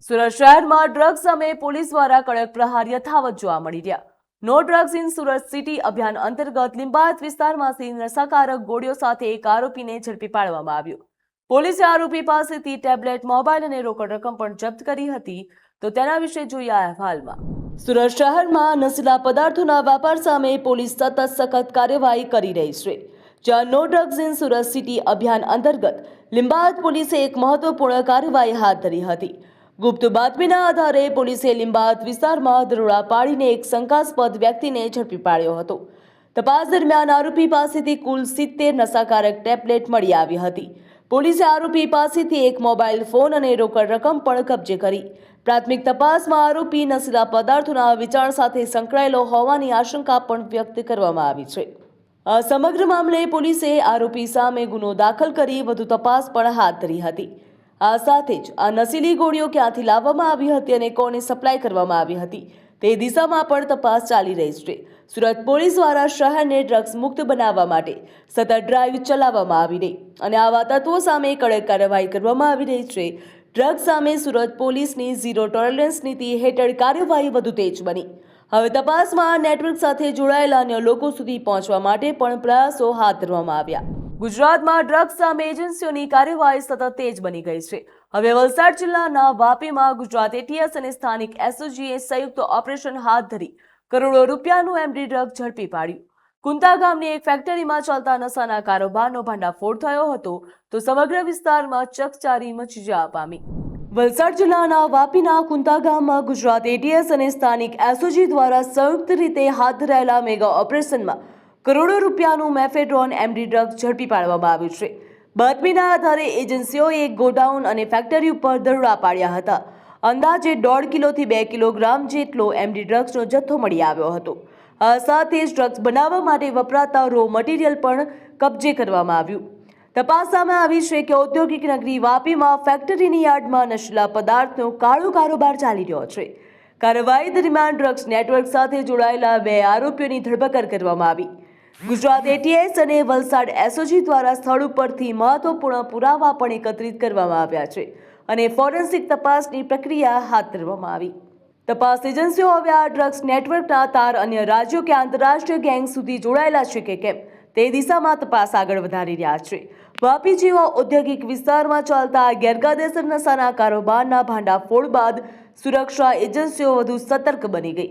સુરત શહેરમાં ડ્રગ્સ સામે પોલીસ દ્વારા કડક પ્રહાર યથાવત જોવા મળી રહ્યા. No drugs in Surat city અભિયાન અંતર્ગત લિંબાયત વિસ્તારમાંથી નશાકારક ગોળીઓ સાથે એક આરોપીને ઝડપી પાડવામાં આવ્યો. પોલીસે આરોપી પાસેથી ટેબ્લેટ, મોબાઈલ અને રોકડ રકમ પણ જપ્ત કરી હતી. તો તેના વિશે જોઈએ આ અહેવાલમાં. સુરત શહેરમાં નશીલા પદાર્થોના વેપાર સામે પોલીસ સતત સખત કાર્યવાહી કરી રહી છે. જ્યાં no drugs in Surat city અભિયાન અંતર્ગત લિંબાયત પોલીસે એક મહત્વપૂર્ણ કાર્યવાહી હાથ ધરી હતી. ગુપ્ત બાતમીના આધારે પોલીસે લિંબાયત વિસ્તારમાં દરોડા પાડીને એક શંકાસ્પદ વ્યક્તિને ઝડપી પાડ્યો હતો. તપાસ દરમિયાન આરોપી પાસેથી કુલ 70 નશાકારક ટેબ્લેટ મળી આવી હતી. પોલીસે આરોપી પાસેથી એક મોબાઈલ ફોન અને રોકડ રકમ પણ કબજે કરી. પ્રાથમિક તપાસમાં આરોપી નશીલા પદાર્થોના વેચાણ સાથે સંકળાયેલો હોવાની આશંકા પણ વ્યક્ત કરવામાં આવી છે. આ સમગ્ર મામલે પોલીસે આરોપી સામે ગુનો દાખલ કરી વધુ તપાસ પણ હાથ ધરી હતી. આ સાથે જ આ નશીલી ગોળીઓ ક્યાંથી લાવવામાં આવી હતી અને કોને સપ્લાય કરવામાં આવી હતી તે દિશામાં પણ તપાસ ચાલી રહી છે. સુરત પોલીસ દ્વારા શહેરને ડ્રગ્સ મુક્ત બનાવવા માટે સતત ડ્રાઈવ ચલાવવામાં આવી રહી અને આવા તત્વો સામે કડક કાર્યવાહી કરવામાં આવી રહી છે. ડ્રગ્સ સામે સુરત પોલીસની ઝીરો ટોલરન્સ નીતિ હેઠળ કાર્યવાહી વધુ તેજ બની. હવે તપાસમાં નેટવર્ક સાથે જોડાયેલા અન્ય લોકો સુધી પહોંચવા માટે પણ પ્રયાસો હાથ ધરવામાં આવ્યા. ગુજરાતમાં ડ્રગ્સ સામે એજન્સીઓની કાર્યવાહી સતત તેજ બની ગઈ છે. હવે વલસાડ જિલ્લાના વાપીમાં ગુજરાત એટીએસ અને સ્થાનિક એસઓજીએ સંયુક્ત ઓપરેશન હાથ ધરી કરોડો રૂપિયાનું એમડી ડ્રગ ઝડપી પાડ્યું. કુંતા ગામની એક ફેક્ટરીમાં ચાલતા નશાના કારોબારનો ભંડાફોડ થયો હતો તો સમગ્ર વિસ્તારમાં ચકચારી મચી જવા પામી. વલસાડ જિલ્લાના વાપીના કુંતા ગામમાં ગુજરાત એટીએસ અને સ્થાનિક એસઓજી દ્વારા સંયુક્ત રીતે હાથ ધરાયેલા મેગા ઓપરેશનમાં કરોડો રૂપિયાનું મેફેડ્રોન એમડી ડ્રગ ઝડપી પાડવામાં આવ્યું છે. બાતમીના આધારે એજન્સીઓએ એક ગોડાઉન અને ફેક્ટરી ઉપર દરોડા પાડ્યા હતા. અંદાજે 1.5 કિલોથી 2 કિલોગ્રામ જેટલો એમડી ડ્રગ્સનો જથ્થો મળી આવ્યો હતો. આ સાથે જ ડ્રગ્સ બનાવવા માટે વપરાતા રો મટીરિયલ પણ કબજે કરવામાં આવ્યું. તપાસ સામે આવી છે કે ઔદ્યોગિક નગરી વાપીમાં ફેક્ટરીની યાર્ડમાં નશીલા પદાર્થનો કાળો કારોબાર ચાલી રહ્યો છે. કાર્યવાહી દરમિયાન ડ્રગ્સ નેટવર્ક સાથે જોડાયેલા 2 આરોપીઓની ધરપકડ કરવામાં આવી. ગુજરાત એટીએસ અને વલસાડ એસઓજી દ્વારા સ્થળ ઉપરથી મહત્વપૂર્ણ પુરાવા પણ એકત્રિત કરવામાં આવ્યા છે અને ફોરેન્સિક તપાસની પ્રક્રિયા હાથ ધરવામાં આવી. તપાસ એજન્સીઓ હવે આ ડ્રગ્સ નેટવર્કના તાર અન્ય રાજ્યો કે આંતરરાષ્ટ્રીય ગેંગ સુધી જોડાયેલા છે કે કેમ તે દિશામાં તપાસ આગળ વધારી રહ્યા છે. વાપી જેવા ઔદ્યોગિક વિસ્તારમાં ચાલતા ગેરકાયદેસર નશાના કારોબારના ભાંડાફોડ બાદ સુરક્ષા એજન્સીઓ વધુ સતર્ક બની ગઈ.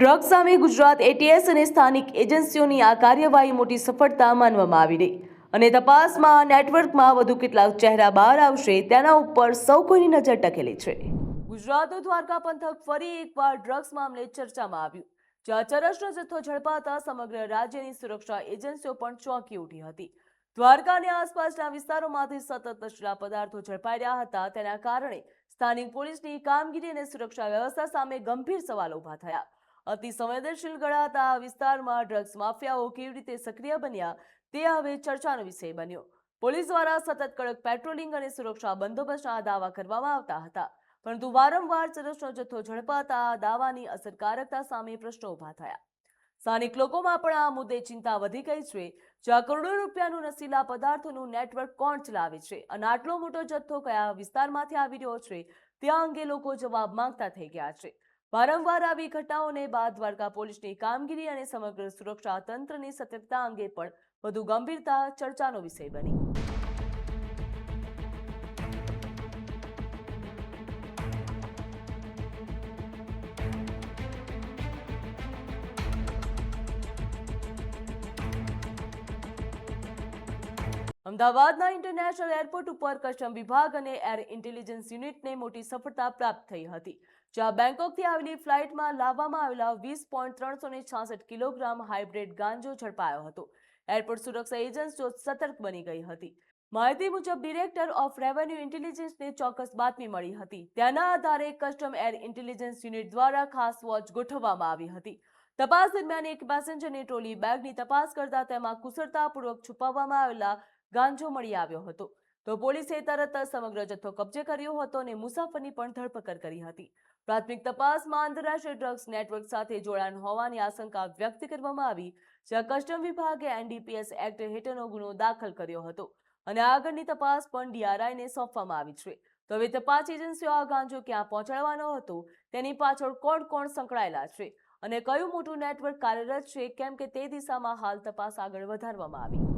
ડ્રગ્સ સામે ગુજરાત એટીએસ અને સ્થાનિક એજન્સીઓની આ કાર્યવાહી મોટી સફળતા માનવામાં આવી રહી અને તપાસમાં નેટવર્કમાં વધુ કેટલાક ચહેરા બહાર આવશે તેના ઉપર સૌ કોઈની નજર ટકેલી છે. ગુજરાતનું દ્વારકા પંથક ફરી એકવાર ડ્રગ્સ મામલે ચર્ચામાં આવ્યું. જ્યાં ચરસનો જથ્થો ઝડપાતા સમગ્ર રાજ્યની સુરક્ષા એજન્સીઓ પણ ચોંકી ઉઠી હતી. દ્વારકા અને આસપાસના વિસ્તારોમાંથી સતત નશીલા પદાર્થો ઝડપાઈ રહ્યા હતા. તેના કારણે સ્થાનિક પોલીસની કામગીરી અને સુરક્ષા વ્યવસ્થા સામે ગંભીર સવાલો ઊભા થયા. અતિ સંવેદનશીલ ગણાતા આ વિસ્તારમાં ડ્રગ્સ માફિયાઓ કેવી રીતે સક્રિય બન્યા તે હવે ચર્ચાનો વિષય બન્યો. પોલીસ દ્વારા સતત કડક પેટ્રોલિંગ અને સુરક્ષા બંદોબસ્તના દાવા કરવામાં આવતા હતા, પરંતુ વારંવાર ચરસનો જથ્થો ઝડપાતા આ દાવાની અસરકારકતા સામે પ્રશ્નો ઊભા થયા. સ્થાનિક લોકોમાં પણ આ મુદ્દે ચિંતા વધી ગઈ છે. જ્યાં કરોડો રૂપિયાનું નશીલા પદાર્થોનું નેટવર્ક કોણ ચલાવે છે અને આટલો મોટો જથ્થો કયા વિસ્તારમાંથી આવી રહ્યો છે તે અંગે લોકો જવાબ માંગતા થઈ ગયા છે. વારંવાર આવી ઘટનાઓને બાદ દ્વારકા પોલીસની કામગીરી અને સમગ્ર સુરક્ષા તંત્રની સતર્કતા અંગે પણ વધુ ગંભીરતા ચર્ચાનો વિષય બની. અમદાવાદના ઇન્ટરનેશનલ એરપોર્ટ ઉપર કસ્ટમ વિભાગ અને એર ઇન્ટેલિજન્સ યુનિટને મોટી સફળતા પ્રાપ્ત થઈ હતી. જ્યાં બેંકોકથી આવેલી ફ્લાઇટમાં લાવવામાં આવેલા 20.366 કિલોગ્રામ હાઇબ્રિડ ગાંજો ઝડપાયો હતો. એરપોર્ટ સુરક્ષા એજન્સીઓ સતર્ક બની ગઈ હતી. માહિતી મુજબ ડિરેક્ટર ઓફ રેવન્યુ ઇન્ટેલિજન્સને ચોક્કસ બાતમી મળી હતી. તેના આધારે કસ્ટમ એર ઇન્ટેલિજન્સ યુનિટ દ્વારા ખાસ વોચ ગોઠવવામાં આવી હતી. તપાસ દરમિયાન એક પેસેન્જરની ટ્રોલી બેગની તપાસ કરતા તેમાં કુશળતાપૂર્વક છુપાવવામાં આવેલા ગાંજો મળી આવ્યો હતો. તો પોલીસે તરત જ સમગ્ર જથ્થો કબજે કર્યો હતો અને મુસાફરની પણ ધરપકડ કરી હતી. પ્રાથમિક તપાસમાં આંતરરાષ્ટ્રીય ડ્રગ્સ નેટવર્ક સાથે જોડાણ હોવાની આશંકા વ્યક્ત કરવામાં આવી. જ્યાં કસ્ટમ વિભાગે એનડીપીએસ એક્ટ હેઠળનો ગુનો દાખલ કર્યો હતો અને આગળની તપાસ પણ ડીઆરઆઈને સોંપવામાં આવી છે. તો હવે તપાસ એજન્સીઓ આ ગાંજો ક્યાં પહોંચાડવાનો હતો તેની પાછળ કોણ કોણ સંકળાયેલા છે અને કયું મોટું નેટવર્ક કાર્યરત છે, કેમ કે તે દિશામાં હાલ તપાસ આગળ વધારવામાં આવી.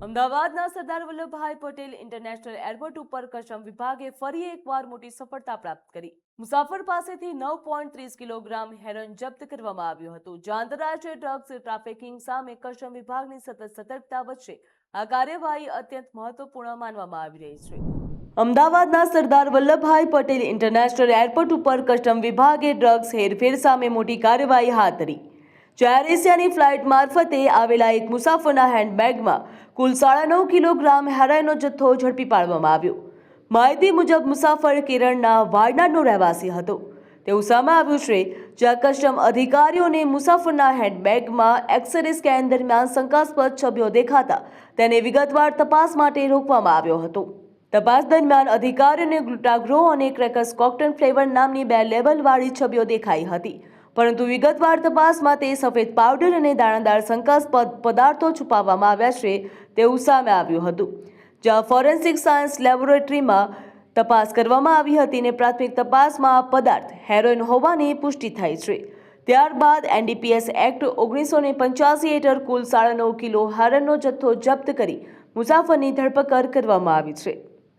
અમદાવાદના સરદાર વલ્લભભાઈ પટેલ ઇન્ટરનેશનલ એરપોર્ટ ઉપર કસ્ટમ વિભાગે ફરી એકવાર મોટી સફળતા પ્રાપ્ત કરી. મુસાફર પાસેથી 9.30 કિલોગ્રામ હેરોઇન જપ્ત કરવામાં આવ્યું હતું. જે આંતરરાષ્ટ્રીય ડ્રગ્સ ટ્રાફિકિંગ સામે કસ્ટમ વિભાગની સતત સતર્કતા વચ્ચે આ કાર્યવાહી અત્યંત મહત્વપૂર્ણ માનવામાં આવી રહી છે. અમદાવાદના સરદાર વલ્લભભાઈ પટેલ ઇન્ટરનેશનલ એરપોર્ટ ઉપર કસ્ટમ વિભાગે ડ્રગ્સ હેરફેર સામે મોટી કાર્યવાહી હાથ ધરી. એર એશિયાની ફ્લાઇટ મારફતે આવેલા એક મુસાફરના હેન્ડબેગમાં કુલ 9.5 કિલોગ્રામ હેરોઇનનો જથ્થો ઝડપી પાડવામાં આવ્યો. માહિતી મુજબ મુસાફર કેરળના વાયનાડનો રહેવાસી હતો તેવું સામે આવ્યું છે. જ્યાં કસ્ટમ અધિકારીઓને મુસાફરના હેન્ડબેગમાં એક્સરે સ્કેન દરમિયાન શંકાસ્પદ છબીઓ દેખાતા તેને વિગતવાર તપાસ માટે રોકવામાં આવ્યો હતો. તપાસ દરમિયાન અધિકારીઓને ગ્લુટાગ્રો અને ક્રેકર્સ કોકટેલ ફ્લેવર નામની 2 લેબલવાળી છબીઓ દેખાઈ હતી. પરંતુ વિગતવાર તપાસમાં તે સફેદ પાવડર અને દાણાદાર શંકાસ્પદ પદાર્થો છુપાવવામાં આવ્યા છે તેવું સામે આવ્યું હતું. જ્યાં ફોરેન્સિક સાયન્સ લેબોરેટરીમાં તપાસ કરવામાં આવી હતી અને પ્રાથમિક તપાસમાં આ પદાર્થ હેરોઇન હોવાની પુષ્ટિ થઈ છે. ત્યારબાદ એનડીપીએસ એક્ટ 1985 હેઠળ કુલ 9.5 કિલો હેરોઇનનો જથ્થો જપ્ત કરી મુસાફરની ધરપકડ કરવામાં આવી છે.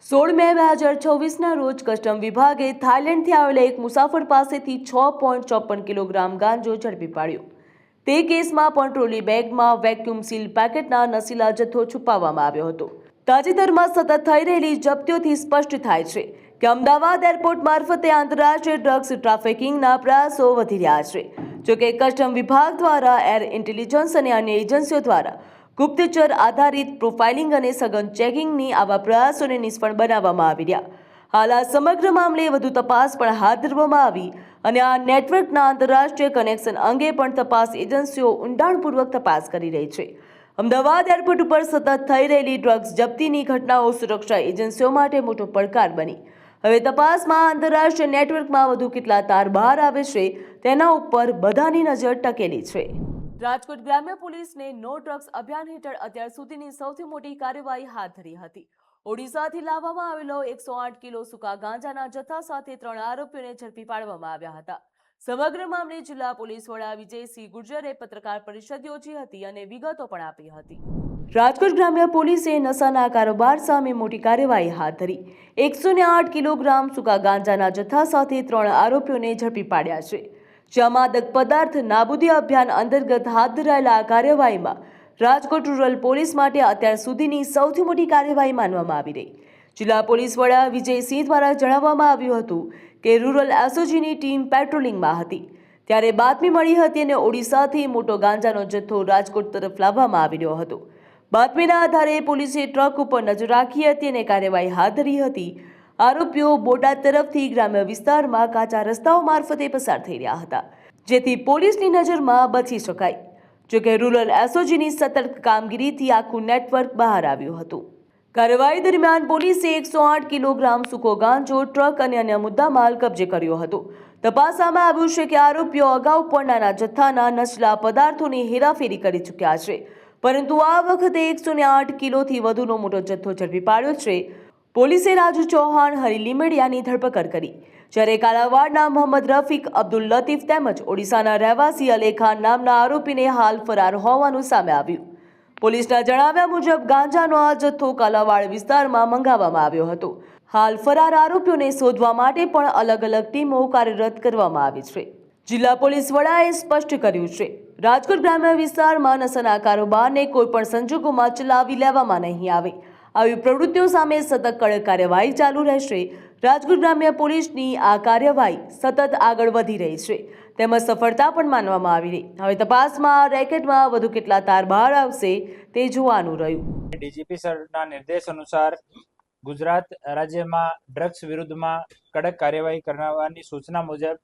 16 મે 2024ના રોજ કસ્ટમ વિભાગે થાઇલેન્ડથી આવેલા એક મુસાફર પાસેથી 6.54 કિલોગ્રામ ગાંજો ઝડપી પાડ્યો. તે કેસમાં પણ ટ્રોલી બેગમાં વેક્યુમ સીલ પેકેટના નશીલા જથ્થો છુપાવવામાં આવ્યો હતો. તાજેતરમાં સતત થઈ રહેલી જપ્તીઓથી સ્પષ્ટ થાય છે કે અમદાવાદ એરપોર્ટ મારફતે આંતરરાષ્ટ્રીય ડ્રગ્સ ટ્રાફિકિંગના પ્રયાસો વધી રહ્યા છે. જોકે કસ્ટમ વિભાગ દ્વારા એર ઇન્ટેલિજન્સ અને અન્ય એજન્સીઓ દ્વારા ગુપ્તચર આધારિત પ્રોફાઇલિંગ અને સઘન ચેકિંગની આવા પ્રયાસોને નિષ્ફળ બનાવવામાં આવી રહ્યા. હાલ આ સમગ્ર મામલે વધુ તપાસ પણ હાથ ધરવામાં આવી અને આ નેટવર્કના આંતરરાષ્ટ્રીય કનેક્શન અંગે પણ તપાસ એજન્સીઓ ઊંડાણપૂર્વક તપાસ કરી રહી છે. અમદાવાદ એરપોર્ટ ઉપર સતત થઈ રહેલી ડ્રગ્સ જપ્તીની ઘટનાઓ સુરક્ષા એજન્સીઓ માટે મોટો પડકાર બની. હવે તપાસમાં આંતરરાષ્ટ્રીય નેટવર્કમાં વધુ કેટલા તાર બહાર આવે છે તેના ઉપર બધાની નજર ટકેલી છે. રાજકોટ ગ્રામ્ય પોલીસને નો ડ્રગ્સ અભિયાન હેઠળ અત્યાર સુધીની સૌથી મોટી કાર્યવાહી હાથ ધરી હતી. ઓડિશાથી લાવવામાં આવેલો 108 કિલો સૂકા ગાંજાના જથ્થા સાથે 3 આરોપીઓને ઝડપી પાડવામાં આવ્યા હતા. સમગ્ર મામલે જિલ્લા પોલીસ વડા વિજયસિંહ ગુર્જરે પત્રકાર પરિષદ યોજી હતી અને વિગતો પણ આપી હતી. રાજકોટ ગ્રામ્ય પોલીસે નશાના કારોબાર સામે મોટી કાર્યવાહી હાથ ધરી. 108 કિલોગ્રામ સૂકા ગાંજાના જથ્થા સાથે 3 આરોપીઓને ઝડપી પાડ્યા છે. જ્યાં માદક પદાર્થ નાબૂદી અભિયાન અંતર્ગત હાથ ધરાયેલા આ કાર્યવાહીમાં રાજકોટ રૂરલ પોલીસ માટે અત્યાર સુધીની સૌથી મોટી કાર્યવાહી માનવામાં આવી રહી. જિલ્લા પોલીસ વડા વિજયસિંહ દ્વારા જણાવવામાં આવ્યું હતું કે રૂરલ એસઓજીની ટીમ પેટ્રોલિંગમાં હતી ત્યારે બાતમી મળી હતી અને ઓડિશાથી મોટો ગાંજાનો જથ્થો રાજકોટ તરફ લાવવામાં આવી રહ્યો હતો. બાતમીના આધારે પોલીસે ટ્રક ઉપર નજર રાખી હતી અને કાર્યવાહી હાથ ધરી હતી. આરોપીઓ બોટાદ તરફથી ગ્રામ્ય વિસ્તારમાં કાચા રસ્તાઓ મારફતે પસાર થઈ રહ્યા હતા જેથી પોલીસની નજરમાં બચી શકાય. જોકે રૂરલ એસઓજીની સતર્ક કામગીરીથી આખું નેટવર્ક બહાર આવ્યું હતું. કાર્યવાહી દરમિયાન પોલીસે 108 કિલોગ્રામ સૂકો ગાંજો, ટ્રક અને અન્ય મુદ્દામાલ કબજે કર્યો હતો. તપાસમાં આવ્યું છે કે આરોપીઓ અગાઉ પણ નાના જથ્થાના નશીલા પદાર્થોની હેરાફેરી કરી ચૂક્યા છે, પરંતુ આ વખતે 108 કિલોથી વધુનો મોટો જથ્થો ઝડપી પાડ્યો છે. પોલીસે રાજુ ચૌહાણ, હરી લીમડિયાની ધરપકડ કરી, જ્યારે કાલાવાડના મોહમ્મદ રફીક, અબ્દુલ લતીફ તેમજ ઓડિશાના રહેવાસી અલે ખાન નામના આરોપીને હાલ ફરાર હોવાનું સામે આવ્યું. પોલીસના જણાવ્યા મુજબ ગાંજાનો આ જથ્થો કાલાવાડ વિસ્તારમાં મંગાવવામાં આવ્યો હતો. હાલ ફરાર આરોપીઓને શોધવા માટે પણ અલગ અલગ ટીમો કાર્યરત કરવામાં આવી છે. જિલ્લા પોલીસ વડાએ સ્પષ્ટ કર્યું છે, રાજકોટ ગ્રામ્ય વિસ્તારમાં નશાના કારોબારને કોઈપણ સંજોગોમાં ચલાવી લેવામાં નહીં આવે. આવી પ્રવૃત્તિઓ સામે સતત કડક કાર્યવાહી ચાલુ રહેશે. રાજકોટ ગ્રામ્ય પોલીસની આ કાર્યવાહી સતત આગળ વધી રહી છે તેમજ સફળતા પણ માનવામાં આવી રહી. હવે તપાસમાં રેકેટમાં વધુ કેટલા તાર બહાર આવશે તે જોવાનું રહ્યું. ડીજીપી સરના નિર્દેશ અનુસાર ગુજરાત રાજ્યમાં ડ્રગ્સ વિરુદ્ધમાં કડક કાર્યવાહી કરવાની સૂચના મુજબ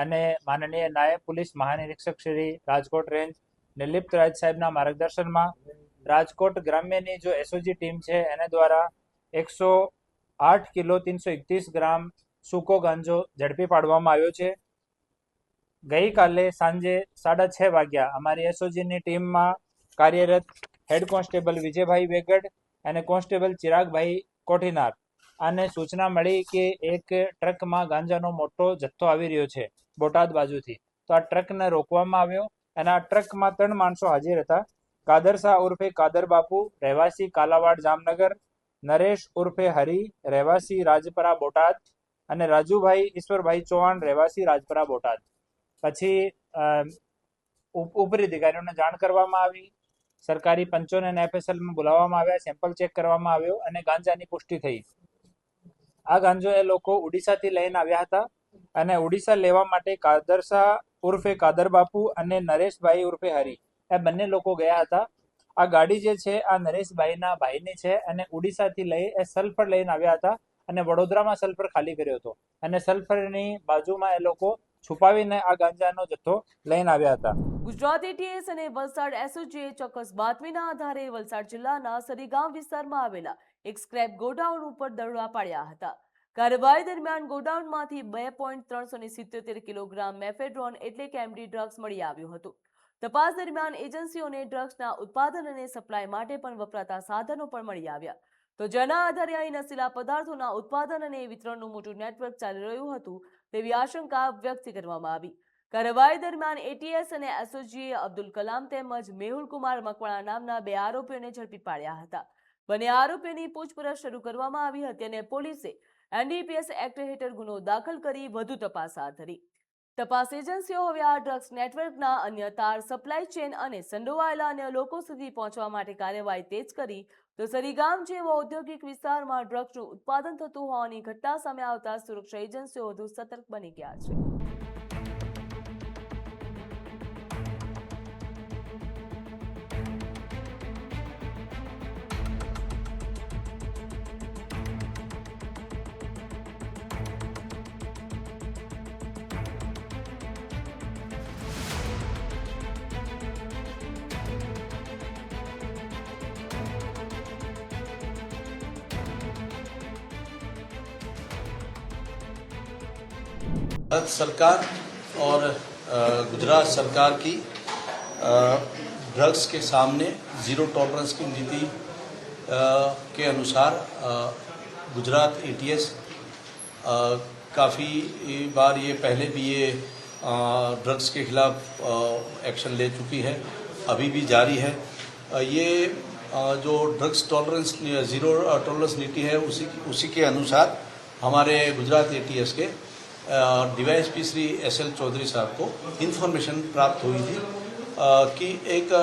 અને માનનીય નાયબ પોલીસ મહાનિરીક્ષક શ્રી રાજકોટ રેન્જ નિર્લિપ્ત રાજ સાહેબના માર્ગદર્શનમાં રાજકોટ ગ્રામ્યની જો એસઓજી ટીમ છે એને દ્વારા 108 કિલો 331 ગ્રામ સૂકો ગાંજો ઝડપી પાડવામાં આવ્યો છે. ગઈકાલે સાંજે 6:30 વાગ્યા અમારી એસઓજીની ટીમમાં કાર્યરત હેડ કોન્સ્ટેબલ વિજયભાઈ વેગડ અને કોન્સ્ટેબલ ચિરાગભાઈ કોઠીનાર આને સૂચના મળી કે એક ટ્રકમાં ગાંજાનો મોટો જથ્થો આવી રહ્યો છે બોટાદ બાજુથી. તો આ ટ્રકને રોકવામાં આવ્યો અને આ ટ્રકમાં 3 માણસો હાજર હતા. કાદર શાહ ઉર્ફે કાદર બાપુ રહેવાસી કાલાવાડ જામનગર, નરેશ ઉર્ફે હરી રહેવાસી રાજપરા બોટાદ અને રાજુભાઈ ઈશ્વરભાઈ ચૌહાણ રહેવાસી રાજપરા બોટાદ. પછી ઉપરી અધિકારીઓને જાણ કરવામાં આવી, સરકારી પંચોને અને એફએસએલમાં બોલાવવામાં આવ્યા, સેમ્પલ ચેક કરવામાં આવ્યો અને ગાંજાની પુષ્ટિ થઈ. આ ગાંજો એ લોકો ઓડિશાથી લઈને આવ્યા હતા અને ઓડિશા લેવા માટે કાદર શાહ ઉર્ફે કાદર બાપુ અને નરેશભાઈ ઉર્ફે હરી એ બંને લોકો ગયા હતા. આ ગાડી જે છે આ નરેશભાઈના ભાઈની છે અને ઓડિશાથી લઈ એ સલ્ફર લઈને આવ્યા હતા અને વડોદરામાં સલ્ફર ખાલી કર્યો હતો અને સલ્ફરની બાજુમાં એ લોકો છુપાવીને આ ગાંજાનો જથ્થો લઈને આવ્યા હતા. ગુજરાત એટીએસ અને વલસાડ એસઓજીએ ચોક્કસ બાતમીના આધારે વલસાડ જિલ્લાના સરીગામ વિસ્તારમાં આવેલા એક સ્ક્રેપ ગોડાઉન ઉપર દરોડા પાડ્યા હતા. કાર્યવાહી દરમિયાન ગોડાઉનમાંથી 2.377 કિલોગ્રામ મેફેડ્રોન એટલે કે એમડી ડ્રગ્સ મળી આવ્યું હતું. તપાસ દરમિયાન એજન્સીઓને ડ્રગ્સના ઉત્પાદન અને સપ્લાય માટે પણ વપરાતા સાધનો પણ મળી આવ્યા. તો જેના આધારે અહીં નશીલા પદાર્થોના ઉત્પાદન અને વિતરણનું મોટું નેટવર્ક ચાલી રહ્યું હતું તેવી આશંકા વ્યક્ત કરવામાં આવી. કાર્યવાહી દરમિયાન એટીએસ અને એસઓજીએ અબ્દુલ કલામ તેમજ મેહુલ કુમાર મકવાણા નામના 2 આરોપીઓને ઝડપી પાડ્યા હતા. બંને આરોપીઓની પૂછપરછ શરૂ કરવામાં આવી હતી અને પોલીસે એનડીપીએસ એક્ટ હેઠળ ગુનો દાખલ કરી વધુ તપાસ હાથ ધરી. તપાસ એજન્સીઓ હવે આ ડ્રગ્સ નેટવર્કના અન્ય તાર, સપ્લાય ચેન અને સંડોવાયેલા અન્ય લોકો સુધી પહોંચવા માટે કાર્યવાહી તેજ કરી. તો સરીગામ જેવો ઔદ્યોગિક વિસ્તારમાં ડ્રગ્સનું ઉત્પાદન થતું હોવાની ઘટના સામે આવતા સુરક્ષા એજન્સીઓ વધુ સતર્ક બની ગયા છે. भारत सरकार और गुजरात सरकार की ड्रग्स के सामने ज़ीरो टॉलरेंस की नीति के अनुसार गुजरात एटीएस काफ़ी बार ये पहले भी ये ड्रग्स के खिलाफ एक्शन ले चुकी है, अभी भी जारी है. ये जो ड्रग्स टॉलरेंस ज़ीरो टॉलरेंस नीति है उसी के अनुसार हमारे गुजरात एटीएस के डीवाईएसपी श्री एसएल चौधरी साहब को इन्फॉर्मेशन प्राप्त हुई थी कि एक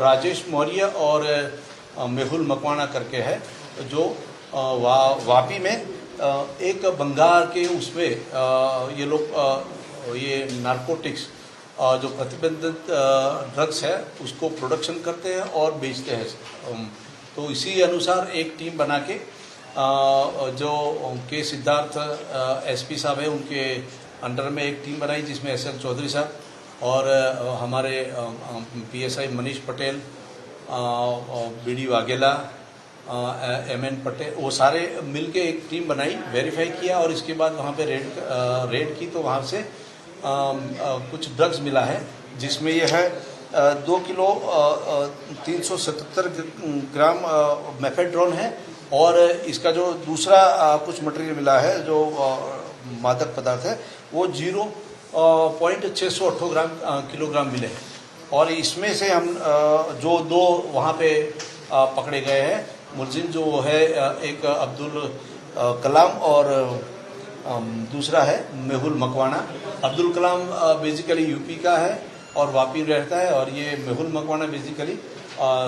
राजेश मौर्य और मेहुल मकवाना करके है जो वापी में एक बंगाल के उसमें ये लोग ये नारकोटिक्स जो प्रतिबंधित ड्रग्स है उसको प्रोडक्शन करते हैं और बेचते हैं. तो इसी अनुसार एक टीम बना के जो के सिद्धार्थ एसपी साहब है उनके अंडर में एक टीम बनाई जिसमें एसएल चौधरी साहब और हमारे PSI Manish Patel, BD Vaghela, MN Patel, वो सारे मिलके एक टीम बनाई, वेरीफाई किया और इसके बाद वहाँ पे रेड की. तो वहाँ से कुछ ड्रग्स मिला है जिसमें यह है 2 किलो 377 ग्राम मेफेड्रोन है और इसका जो दूसरा कुछ मटेरियल मिला है जो मादक पदार्थ है वो 0.608 किलोग्राम मिले हैं. और इसमें से हम जो 2 वहाँ पे पकड़े गए हैं मुलजिम जो है एक अब्दुल कलाम और दूसरा है मेहुल मकवाना. अब्दुल कलाम बेसिकली यूपी का है और वापी रहता है और ये मेहुल मकवाना बेसिकली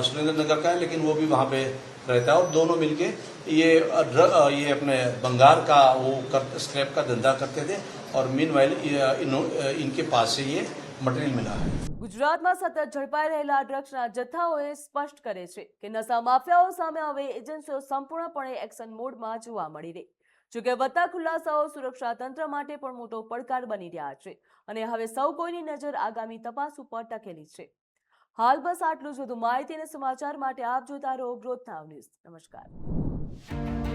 सुरेंद्र नगर का है लेकिन वो भी वहाँ पे रहता है और दोनों मिलके ये अपने बंगार का स्क्रैप का धंधा करते थे और मीनवाइल इनके पास से ये मटेरियल मिला है। ગુજરાતમાં સતત ઝડપાઈ રહેલા ડ્રગ્સના જથ્થાઓએ સ્પષ્ટ કરે છે કે નશા માફિયાઓ સામે હવે એજન્સીઓ સંપૂર્ણપણે એક્શન મોડમાં જોવા મળી રહી. જોકે વધતા ખુલાસાઓ સુરક્ષા તંત્ર માટે પણ મોટો પડકાર બની રહ્યા છે અને હવે સૌ કોઈની નજર આગામી તપાસ ઉપર ટકેલી છે. હાલ બસ આટલું જ. વધુ માહિતી અને સમાચાર માટે આપ જોતા રહો ગ્રોથ નાવ ન્યૂઝ. નમસ્કાર.